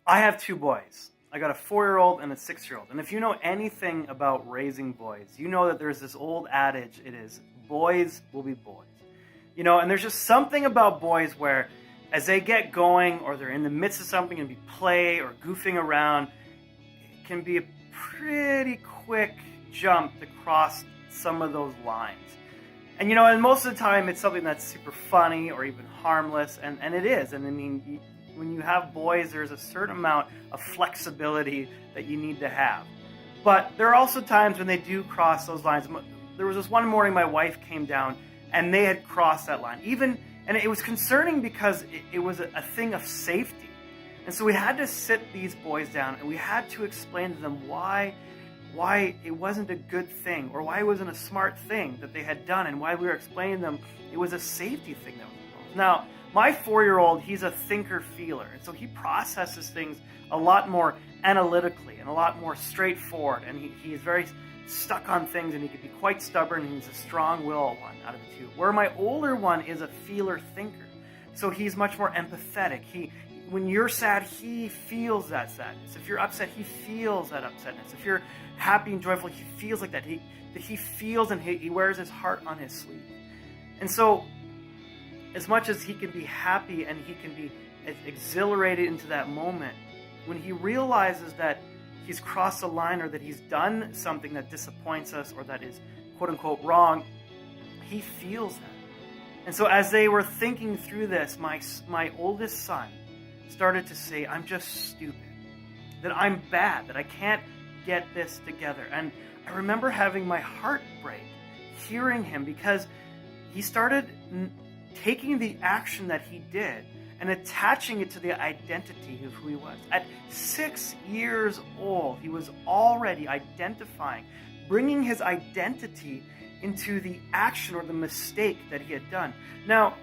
I have two boys. I got a 4-year-old and a 6-year-old. And if you know anything about raising boys, you know that there's this old adage, it is, boys will be boys. And there's just something about boys where as they get going or they're in the midst of something and be play or goofing around, it can be a pretty quick jump to cross some of those lines. And most of the time it's something that's super funny or even harmless, and it is. And I mean, when you have boys, there's a certain amount of flexibility that you need to have. But there are also times when they do cross those lines. There was this one morning my wife came down and they had crossed that line. And it was concerning because it was a thing of safety. And so we had to sit these boys down and we had to explain to them why it wasn't a good thing or why it wasn't a smart thing that they had done, and why we were explaining to them it was a safety thing that was involved. Now, my 4-year-old, he's a thinker-feeler, and so he processes things a lot more analytically and a lot more straightforward, and he is very stuck on things, and he can be quite stubborn, and he's a strong-willed one out of the two. Where my older one is a feeler-thinker, so he's much more empathetic. When you're sad, he feels that sadness. If you're upset, he feels that upsetness. If you're happy and joyful, he feels like that. He feels, and he wears his heart on his sleeve. And so, as much as he can be happy and he can be exhilarated into that moment, when he realizes that he's crossed a line or that he's done something that disappoints us or that is quote-unquote wrong, he feels that. And so as they were thinking through this, my oldest son started to say, I'm just stupid, that I'm bad, that I can't get this together. And I remember having my heart break hearing him, because he started taking the action that he did and attaching it to the identity of who he was. At 6 years old, he was already identifying, bringing his identity into the action or the mistake that he had done. Now,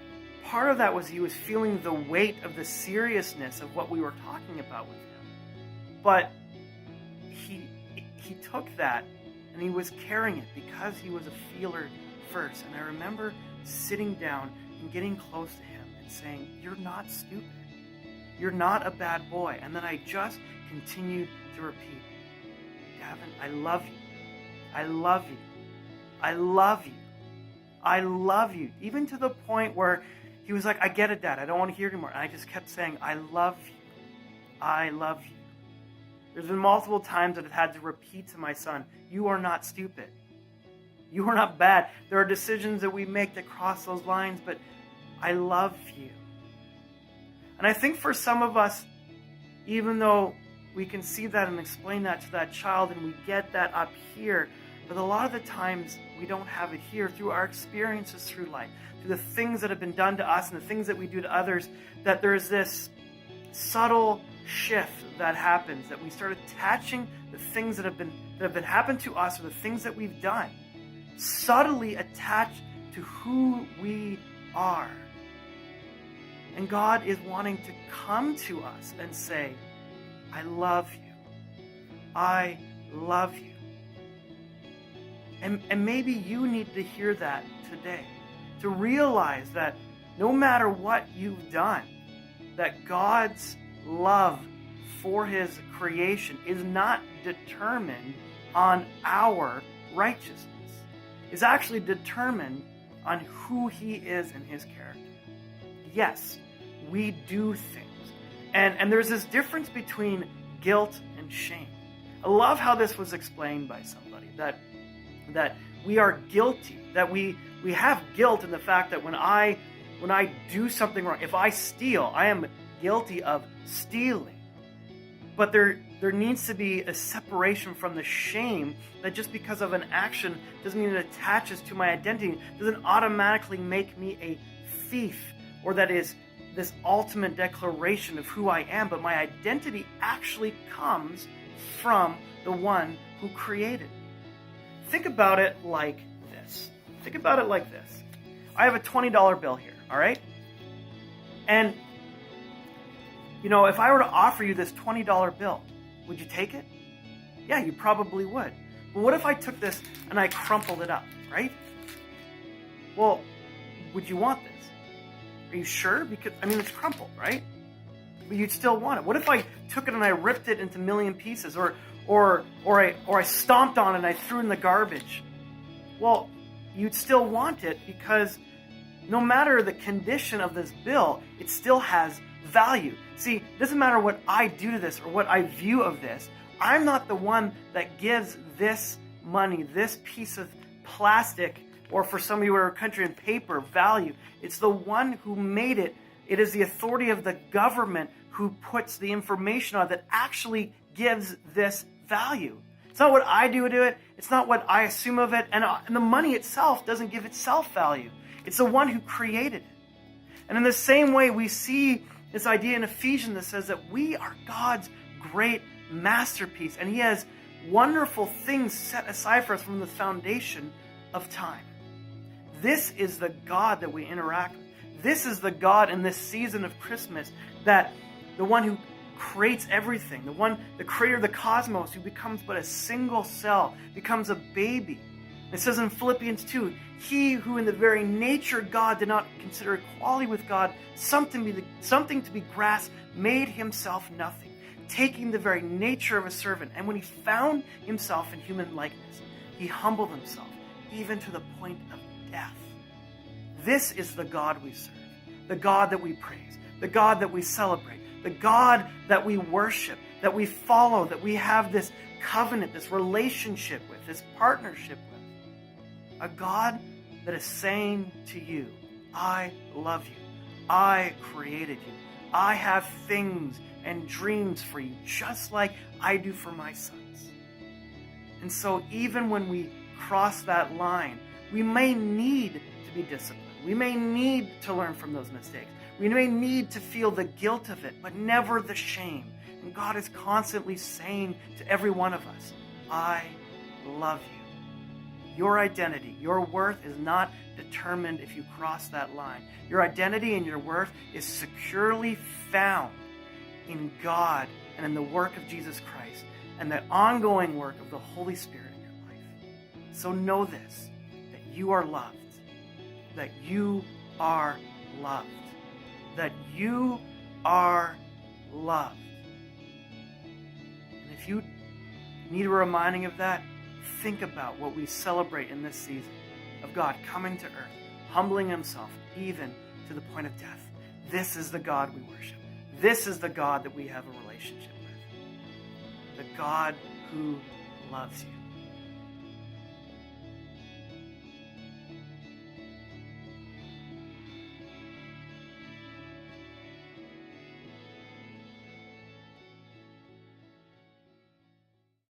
part of that was he was feeling the weight of the seriousness of what we were talking about with him. But he took that and he was carrying it because he was a feeler first. And I remember sitting down and getting close to him and saying, you're not stupid. You're not a bad boy. And then I just continued to repeat, Gavin, I love you. I love you. I love you. I love you. Even to the point where he was like, I get it, Dad. I don't want to hear it anymore. And I just kept saying, I love you. I love you. There's been multiple times that I've had to repeat to my son, you are not stupid. You are not bad. There are decisions that we make that cross those lines, but I love you. And I think for some of us, even though we can see that and explain that to that child and we get that up here, but a lot of the times we don't have it here through our experiences through life, through the things that have been done to us and the things that we do to others, that there's this subtle shift that happens, that we start attaching the things that have been happened to us or the things that we've done, subtly attached to who we are. And God is wanting to come to us and say, I love you. I love you. And maybe you need to hear that today, to realize that no matter what you've done, that God's love for his creation is not determined on our righteousness. It's actually determined on who he is and his character. Yes, we do things. And there's this difference between guilt and shame. I love how this was explained by somebody, that we are guilty, that we have guilt in the fact that when I do something wrong, if I steal, I am guilty of stealing. But there needs to be a separation from the shame that just because of an action doesn't mean it attaches to my identity, doesn't automatically make me a thief, or that is this ultimate declaration of who I am, but my identity actually comes from the one who created me. Think about it like this. I have a $20 bill here, all right? And if I were to offer you this $20 bill, would you take it? Yeah, you probably would. But what if I took this and I crumpled it up, right? Well, would you want this? Are you sure? Because, it's crumpled, right? but you'd still want it? What if I took it and I ripped it into a million pieces, or I stomped on it and I threw it in the garbage? Well, you'd still want it because no matter the condition of this bill, it still has value. See, it doesn't matter what I do to this or what I view of this. I'm not the one that gives this money, this piece of plastic, or for some of you in our country in paper, value. It's the one who made it. It is the authority of the government who puts the information on that actually gives this value. It's not what I do to it. It's not what I assume of it. And the money itself doesn't give itself value. It's the one who created it. And in the same way, we see this idea in Ephesians that says that we are God's great masterpiece. And He has wonderful things set aside for us from the foundation of time. This is the God that we interact with. This is the God in this season of Christmas, that the one who creates everything, the creator of the cosmos, who becomes but a single cell, becomes a baby. It says in Philippians 2, He who in the very nature of God did not consider equality with God something to be grasped, made Himself nothing, taking the very nature of a servant. And when He found Himself in human likeness, He humbled Himself, even to the point of death. This is the God we serve, the God that we praise, the God that we celebrate, the God that we worship, that we follow, that we have this covenant, this relationship with, this partnership with. A God that is saying to you, I love you. I created you. I have things and dreams for you, just like I do for my sons. And so even when we cross that line, we may need to be disciplined. We may need to learn from those mistakes. We may need to feel the guilt of it, but never the shame. And God is constantly saying to every one of us, I love you. Your identity, your worth is not determined if you cross that line. Your identity and your worth is securely found in God and in the work of Jesus Christ and the ongoing work of the Holy Spirit in your life. So know this, that you are loved, that you are loved, that you are loved. And if you need a reminding of that, think about what we celebrate in this season of God coming to earth, humbling Himself even to the point of death. This is the God we worship. This is the God that we have a relationship with. The God who loves you.